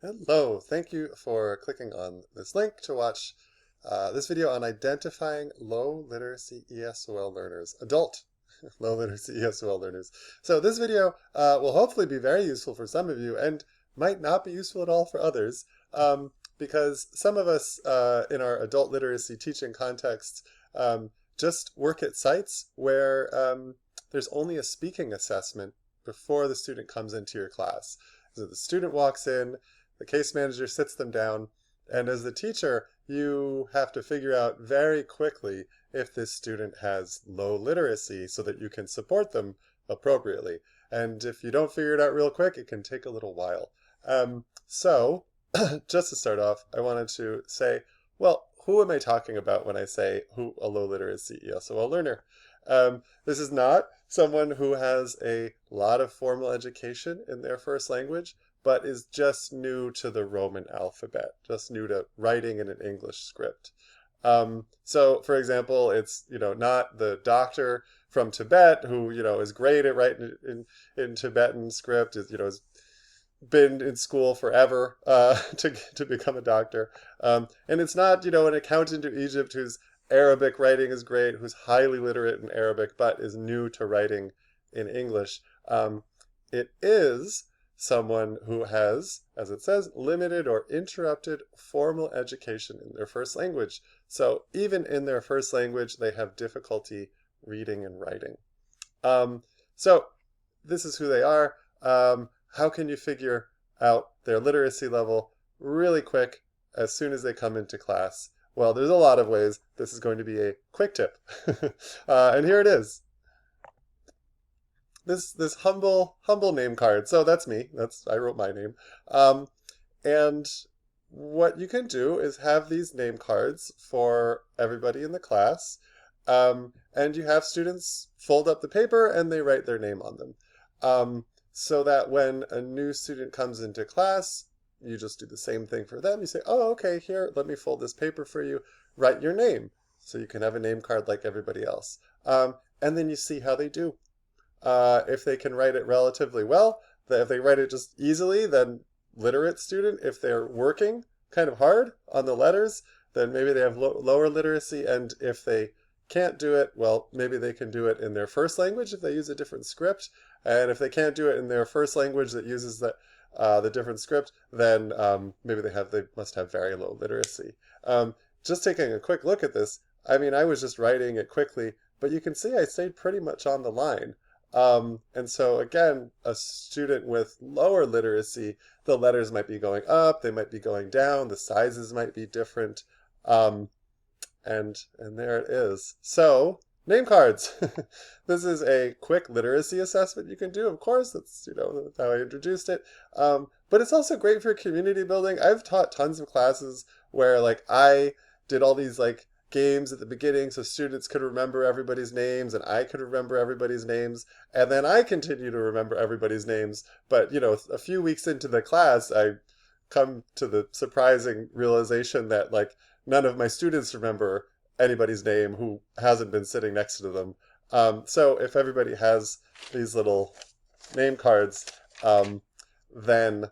Hello, thank you for clicking on this link to watch this video on identifying low literacy ESOL learners, adult low literacy ESOL learners. So this video will hopefully be very useful for some of you and might not be useful at all for others because some of us in our adult literacy teaching contexts just work at sites where there's only a speaking assessment before the student comes into your class. So the student walks in, the case manager sits them down, and as the teacher, you have to figure out very quickly if this student has low literacy so that you can support them appropriately. And if you don't figure it out real quick, it can take a little while. So, just to start off, I wanted to say, well, who am I talking about when I say who a low literacy ESOL learner? This is not someone who has a lot of formal education in their first language, but is just new to the Roman alphabet, just new to writing in an English script. So, for example, it's, not the doctor from Tibet who, is great at writing in Tibetan script, has been in school forever to become a doctor. And it's not, an accountant to Egypt whose Arabic writing is great, who's highly literate in Arabic, but is new to writing in English. It is someone who has, as it says, limited or interrupted formal education in their first language. So even in their first language, they have difficulty reading and writing. So this is who they are. How can you figure out their literacy level really quick as soon as they come into class? Well, there's a lot of ways. This is going to be a quick tip. And here it is. This humble name card. So that's me. I wrote my name. And what you can do is have these name cards for everybody in the class. And you have students fold up the paper and they write their name on them. So that when a new student comes into class, you just do the same thing for them. You say, oh, okay, here, let me fold this paper for you. Write your name so you can have a name card like everybody else. And then you see how they do. If they can write it relatively well, if they write it just easily, then literate student. If they're working kind of hard on the letters, then maybe they have lower literacy. And if they can't do it, well, maybe they can do it in their first language if they use a different script. And if they can't do it in their first language that uses the different script, then maybe they must have very low literacy. Just taking a quick look at this, I mean, I was just writing it quickly, but you can see I stayed pretty much on the line. And so again, a student with lower literacy, the letters might be going up, they might be going down, the sizes might be different. And there it is. So, name cards. This is a quick literacy assessment you can do, of course. That's how I introduced it. But it's also great for community building. I've taught tons of classes where I did all these games at the beginning so students could remember everybody's names and I could remember everybody's names. And then I continue to remember everybody's names. But, a few weeks into the class, I come to the surprising realization that none of my students remember anybody's name who hasn't been sitting next to them. So if everybody has these little name cards, then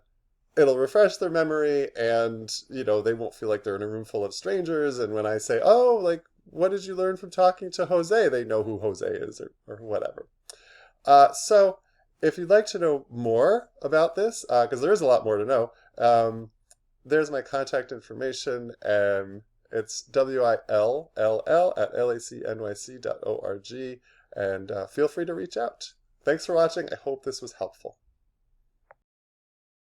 it'll refresh their memory and, they won't feel like they're in a room full of strangers. And when I say, oh, what did you learn from talking to Jose? They know who Jose is or whatever. So if you'd like to know more about this, because there is a lot more to know, there's my contact information. It's WILLL@lacnyc.org, and feel free to reach out. Thanks for watching. I hope this was helpful.